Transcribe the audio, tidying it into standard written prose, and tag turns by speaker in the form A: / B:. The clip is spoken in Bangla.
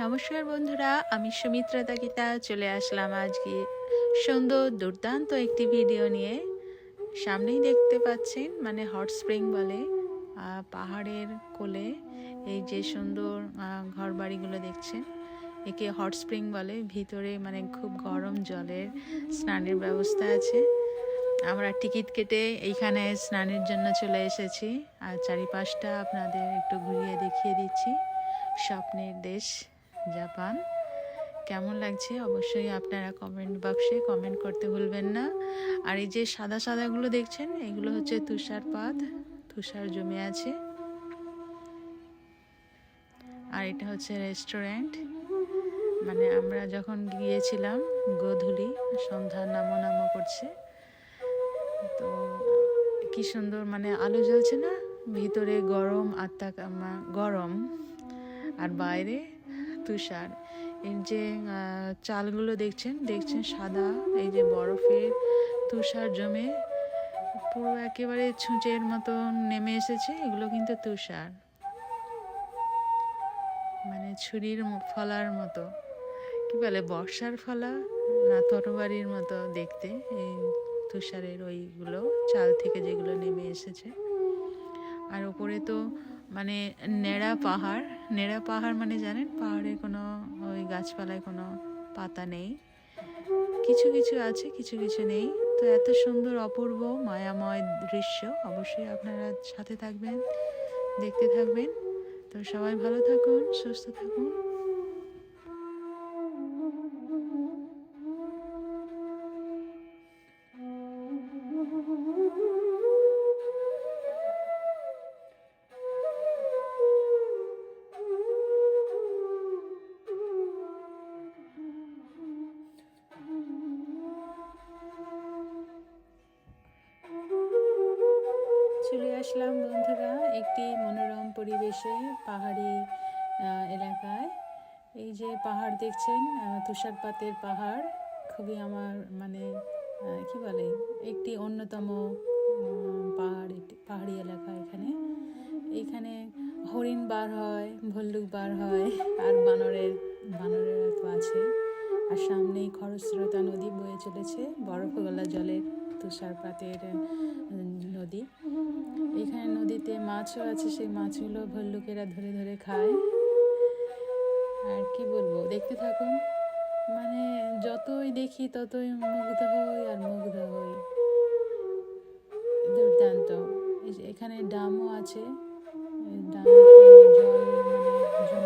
A: নমস্কার বন্ধুরা, আমি সুমিত্রা দাগিতা চলে আসলাম আজকে সুন্দর দুর্দান্ত একটি ভিডিও নিয়ে। সামনেই দেখতে পাচ্ছেন হট স্প্রিং বলে পাহাড়ের কোলে এই যে সুন্দর ঘর বাড়িগুলো দেখছেন, একে হট স্প্রিং বলে। ভিতরে খুব গরম জলের স্নানের ব্যবস্থা আছে। আমরা টিকিট কেটে এইখানে স্নানের জন্য চলে এসেছি, আর চারিপাশটা আপনাদের একটু ঘুরিয়ে দেখিয়ে দিচ্ছি। স্বপ্নের দেশ জাপান। কেমন লাগছে অবশ্যই আপনারা কমেন্ট বক্সে কমেন্ট করতে ভুলবেন না। আর এই যে সাদা সাদাগুলো দেখছেন, এগুলো হচ্ছে তুষারপাত, তুষার জমে আছে। আর এটা হচ্ছে রেস্টুরেন্ট, আমরা যখন গিয়েছিলাম গোধূলি, সন্ধ্যা নামো করছে, তো কি সুন্দর আলো জ্বলছে না, ভিতরে গরম গরম আর বাইরে তুষার। এই যে চালগুলো দেখছেন সাদা, এই যে বরফের তুষার জমে পুরো একেবারে ছুঁচের মতন নেমে এসেছে। এগুলো কিন্তু তুষার, ছুরির ফলার মতো, কি বলে, বর্ষার ফলা না তরবারির মতো দেখতে এই তুষারের ওইগুলো চাল থেকে যেগুলো নেমে এসেছে। আর ওপরে তো নেড়া পাহাড় জানেন, পাহাড়ে কোনো ওই গাছপালায় কোনো পাতা নেই, কিছু কিছু আছে কিছু কিছু নেই। তো এত সুন্দর অপূর্ব মায়াময় দৃশ্য, অবশ্যই আপনারা সাথে থাকবেন, দেখতে থাকবেন। তো সবাই ভালো থাকুন, সুস্থ থাকুন। চলে আসলাম বন্ধুরা একটি মনোরম পরিবেশে, পাহাড়ি এলাকায়। এই যে পাহাড় দেখছেন, তুষারপাতের পাহাড়, খুবই আমার কি বলে, একটি অন্যতম পাহাড়ি এলাকা। এখানে হরিণ বার হয়, ভল্লুক বার হয়, আর বানরেরা তো আছে। আর সামনেই খরস্রোতা নদী বয়ে চলেছে, বরফ গলা জলের তুষারপাতের নদী। এখানে নদীতে মাছও আছে, সেই মাছগুলো ভল্লুকেরা ধরে ধরে খায়। আর কি বলবো, দেখতে থাকুন। যতই দেখি ততই মুগ্ধ হই আর মুগ্ধ হই। দুর্দান্ত। এখানে ডামও আছে, ডামে জল জমে